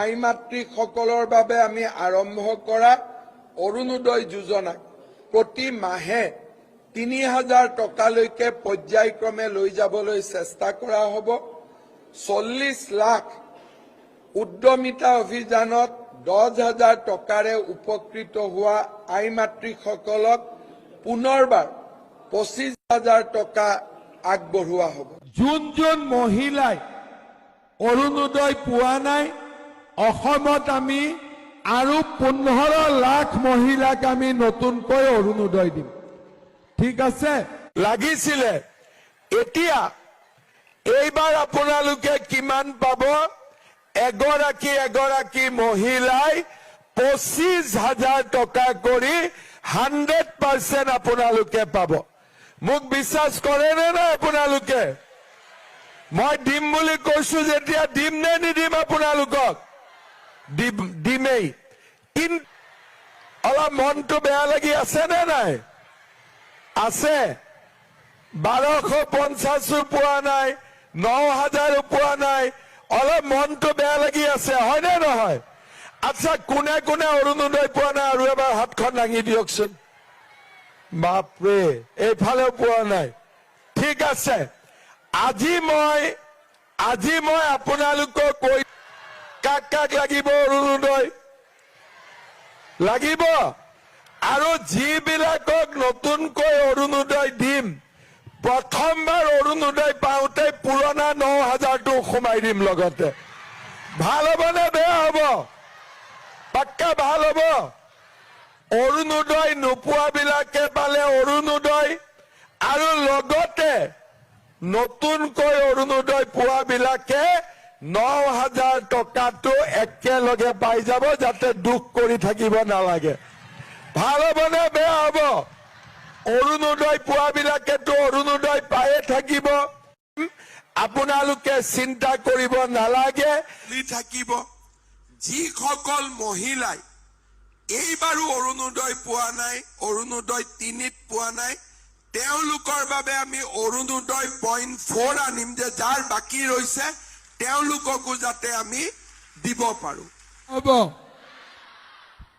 আই মাতৃসকলৰ বাবে আমি আৰম্ভ কৰা অৰুণোদয় যোজনা প্ৰতি মাহে ৩,০০০ টকালৈকে পৰ্যায়ক্ৰমে লৈ যাবলৈ চেষ্টা কৰা হ'ব। ৪০ লাখ উদ্যমিতা অভিযানত ১০,০০০ টকাৰে উপকৃত হোৱা আই মাতৃসকলক পুনৰবাৰ ২৫,০০০ টকা আগবঢ়োৱা হ'ব। যোন মহিলাই অৰুণোদয় পোৱা নাই, অসমত আমি আৰু ১৫ লাখ মহিলাক আমি নতুনকৈ অৰুণোদয় দিম। ঠিক আছে, লাগিছিলে এতিয়া এইবাৰ আপোনালোকে কিমান পাব? এগৰাকী মহিলাই ২৫,০০০ টকা কৰি 100% আপোনালোকে পাব। মোক বিশ্বাস কৰে নে নাই আপোনালোকে? মই দিম বুলি কৈছো, যেতিয়া দিম নে নিদিম আপোনালোকক? দিমেই। কিন্তু অলপ মনটো বেয়া লাগি আছে নে নাই? আছে। ১২৫০ পোৱা নাই, ৯,০০০ পোৱা নাই, অলপ মনটো বেয়া লাগি আছে, হয় নে নহয়? আচ্ছা, কোনে কোনে অৰুণোদয় পোৱা নাই আৰু এবাৰ হাতখন দাঙি দিয়কচোন। বাপৰে, এইফালেও পোৱা নাই। ঠিক আছে, আজি মই আপোনালোকক কৈ, কাক কাক লাগিব অৰুণোদয়? লাগিব। আৰু যিবিলাকক নতুনকৈ অৰুণোদয় দিম, প্ৰথমবাৰ অৰুণোদয় পাওঁতে পুৰণা ৯,০০০টো সোমাই দিম লগতে। ভাল হ'ব নে বেয়া হ'ব? পাক্কা ভাল হ'ব। অৰুণোদয় নোপোৱাবিলাকে পালে অৰুণোদয়, আৰু লগতে নতুনকৈ অৰুণোদয় পোৱাবিলাকে ৯,০০০ টকাটো একেলগে পাই যাব, যাতে দুখ কৰি থাকিব নালাগে। ভাল হ'ব নে বেয়া হ'ব? অৰুণোদয় পোৱাবিলাকেতো অৰুণোদয় পায়ে থাকিব। আপোনালোকে চিন্তা কৰিব নালাগে। থাকিব যিসকল মহিলাই এইবাৰো অৰুণোদয় পোৱা নাই, অৰুণোদয় ৩ত পোৱা নাই, তেওঁলোকৰ বাবে আমি অৰুণোদয় 0.4 আনিম, যে যাৰ বাকী ৰৈছে তেওঁলোককো যাতে আমি দিব পাৰো। হ'ব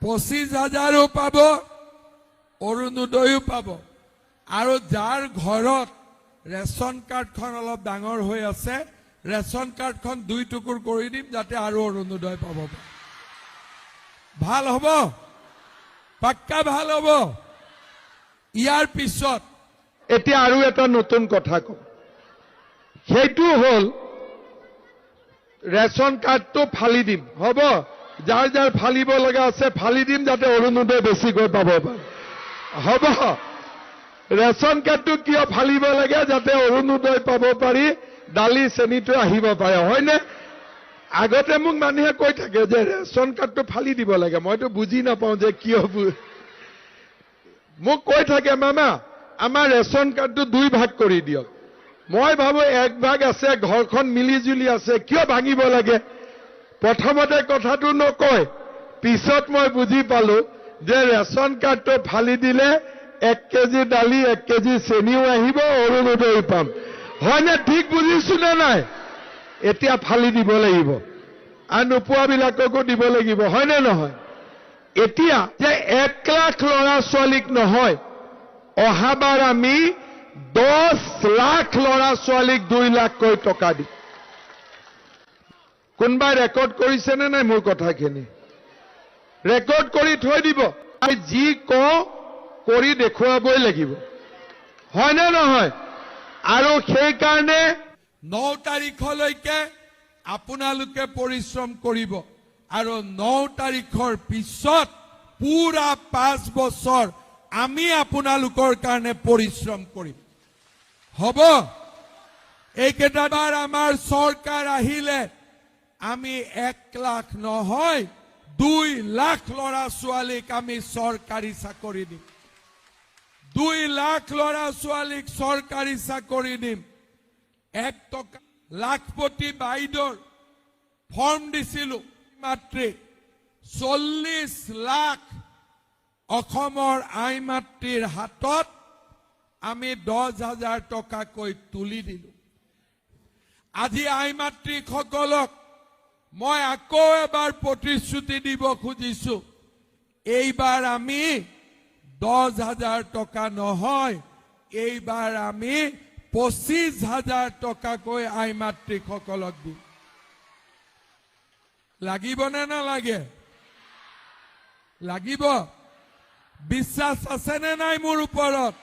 ২৫,০০০ও পাব, অৰুণোদয়ো পাব। আৰু যাৰ ঘৰত ৰেচন কাৰ্ডখন অলপ ডাঙৰ হৈ আছে, ৰেচন কাৰ্ডখন ২ টুকুৰ কৰি দিম, যাতে আৰু অৰুণোদয় পাব। ভাল হ'ব, পাক্কা ভাল হ'ব। ইয়াৰ পিছত এতিয়া আৰু এটা নতুন কথা কম, সেইটো হ'ল ৰেচন কাৰ্ডটো ফালি দিম। হ'ব, যাৰ যাৰ ফালিব লগা আছে ফালি দিম, যাতে অৰুণোদয় বেছিকৈ পাব পাৰে। হ'ব, ৰেচন কাৰ্ডটো কিয় ফালিব লাগে? যাতে অৰুণোদয় পাব পাৰি, দালি চেনিটো আহিব পাৰে, হয়নে? আগতে মোক মানুহে কৈ থাকে যে ৰেচন কাৰ্ডটো ফালি দিব লাগে, মইতো বুজি নাপাওঁ যে কিয়। মোক কৈ থাকে, মামা আমাৰ ৰেচন কাৰ্ডটো 2 ভাগ কৰি দিয়ক। মই ভাবো 1 ভাগ আছে, ঘৰখন মিলি জুলি আছে, কিয় ভাঙিব লাগে? প্ৰথমতে কথাটো নকয়, পিছত মই বুজি পালো যে ৰেচন কাৰ্ডটো ফালি দিলে 1 কেজি দালি, 1 কেজি চেনিও আহিব, অৰুণোদয় পাম। হয়নে? ঠিক বুজিছো নে নাই? এতিয়া ফালি দিব লাগিব, আৰু নোপোৱাবিলাককো দিব লাগিব, হয়নে নহয়? এতিয়া যে 1 লাখ ল'ৰা ছোৱালীক নহয়, অহাবাৰ আমি 10 লাখ ল'ৰা ছোৱালীক 2 লাখকৈ টকা দিম। কোনোবাই ৰেকৰ্ড কৰিছেনে নাই মোৰ কথাখিনি? ৰেকৰ্ড কৰি থৈ দিব। আমি যি কওঁ কৰি দেখুৱাবই লাগিব, হয়নে নহয়? আৰু সেইকাৰণে 9 তাৰিখলৈকে আপোনালোকে পৰিশ্ৰম কৰিব, আৰু 9 তাৰিখৰ পিছত পুৰা 5 বছৰ আমি আপোনালোকৰ কাৰণে পৰিশ্ৰম কৰিম। হ'ব, এইকেইটাবাৰ আমাৰ চৰকাৰ আহিলে আমি 1 লাখ নহয় 2 লাখ ল'ৰা ছোৱালীক আমি চৰকাৰী চাকৰি দিম। 2 লাখ ল'ৰা ছোৱালীক চৰকাৰী চাকৰি দিম। 1 টকা লাখপতি বাইদেউৰ ফৰ্ম দিছিলো, মাতৃক 40 লাখ অসমৰ আই মাতৃৰ হাতত আমি 10,000 টকাকৈ তুলি দিলো। আজি আই মাতৃসকলক মই আকৌ এবাৰ প্ৰতিশ্ৰুতি দিব খুজিছো, এইবাৰ আমি 10,000 টকা নহয়, এইবাৰ আমি 25,000 টকাকৈ আই মাতৃসকলক দিম। লাগিবনে নালাগে? লাগিব? বিশ্বাস আছেনে নাই মোৰ ওপৰত?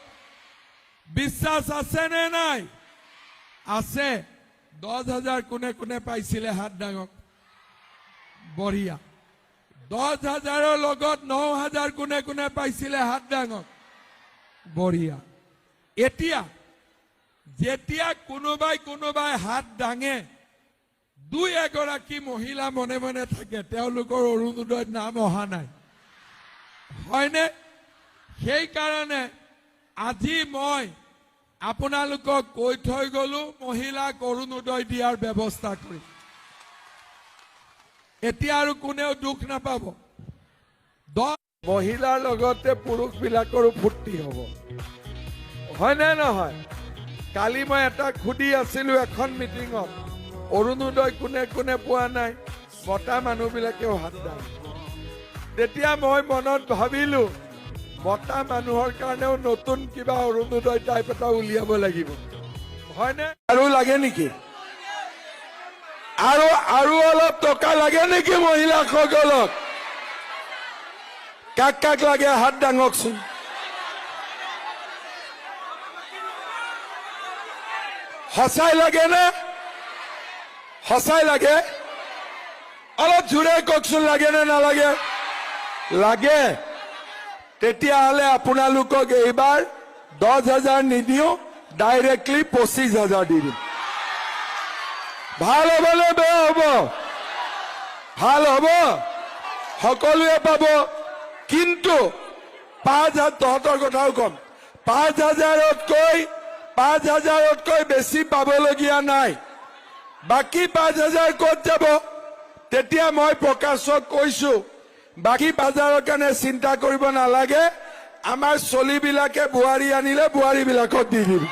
বিশ্বাস আছেনে নাই? আছে। 10,000 কোনে কোনে পাইছিলে হাত ডাঙক? বঢ়িয়া। 10,000ৰ লগত 9,000 কোনে কোনে পাইছিলে হাত ডাঙক? বঢ়িয়া। এতিয়া যেতিয়া কোনোবাই হাত দাঙে, 2-এগৰাকী মহিলা মনে মনে থাকে, তেওঁলোকৰ অৰুণোদয়ত নাম অহা নাই, হয়নে? সেইকাৰণে আজি মই আপোনালোকক কৈ থৈ গলো, মহিলাক অৰুণোদয় দিয়াৰ ব্যৱস্থা কৰিম। এতিয়া আৰু কোনেও দুখ নাপাব। মহিলাৰ লগতে পুৰুষবিলাকৰো ফূৰ্তি হ'ব, হয়নে নহয়? কালি মই এটা সুধি আছিলো এখন মিটিঙত, অৰুণোদয় কোনে কোনে পোৱা নাই, মতা মানুহবিলাকেও হাত দাঙে। তেতিয়া মই মনত ভাবিলো, মতা মানুহৰ কাৰণেও নতুন কিবা অৰুণোদয় টাইপ এটা উলিয়াব লাগিব, হয়নে? আৰু লাগে নেকি? আৰু অলপ টকা লাগে নেকি মহিলাসকলক? কাক কাক লাগে হাত দাঙকচোন। সঁচাই লাগে নে? সঁচাই লাগে? অলপ জোৰে কওকচোন, লাগে নে নালাগে? লাগে। তেতিয়াহ'লে আপোনালোকক এইবাৰ 10,000 নিদিওঁ, ডাইৰেক্টলি 25,000 দি দিম। ভাল হ'ব নে বেয়া হ'ব? ভাল হ'ব, সকলোৱে পাব। কিন্তু 5,000, তহঁতৰ কথাও কম, 5,000তকৈ বেছি পাবলগীয়া নাই। বাকী 5,000 ক'ত যাব? তেতিয়া মই প্ৰকাশক কৈছো, বাকী 5,000ৰ কাৰণে চিন্তা কৰিব নালাগে, আমাৰ চলিবিলাকে বোৱাৰী আনিলে বোৱাৰীবিলাকক দি দিম।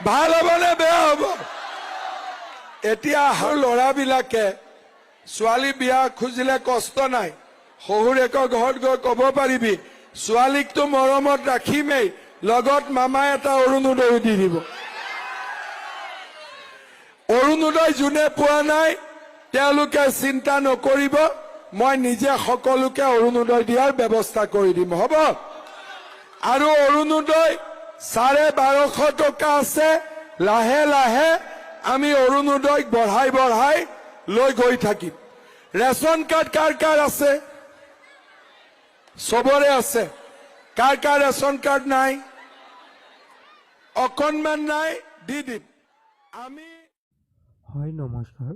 ভাল হ'ব নে বেয়া হ'ব? এতিয়া ল'ৰাবিলাকে ছোৱালী বিয়া খুজিলে কষ্ট নাই, শহুৰেকৰ ঘৰত গৈ ক'ব পাৰিবি, ছোৱালীকতো মৰমত ৰাখিমেই, লগত মামাই এটা অৰুণোদয় দি দিব। অৰুণোদয় যোনে পোৱা নাই তেওঁলোকে চিন্তা নকৰিব, মই নিজে সকলোকে অৰুণোদয় দিয়াৰ ব্যৱস্থা কৰি দিম, হ'ব? আৰু অৰুণোদয় 1250 টকা আছে, লাহে লাহে আমি অৰুণোদয় বঢ়াই লৈ গৈ থাকিম। ৰেচন কাৰ্ড কাৰ কাৰ আছে? চবৰে আছে। কাৰ কাৰ ৰেচন কাৰ্ড নাই? অকণমান নাই, দি দিম আমি। হয়, নমস্কাৰ।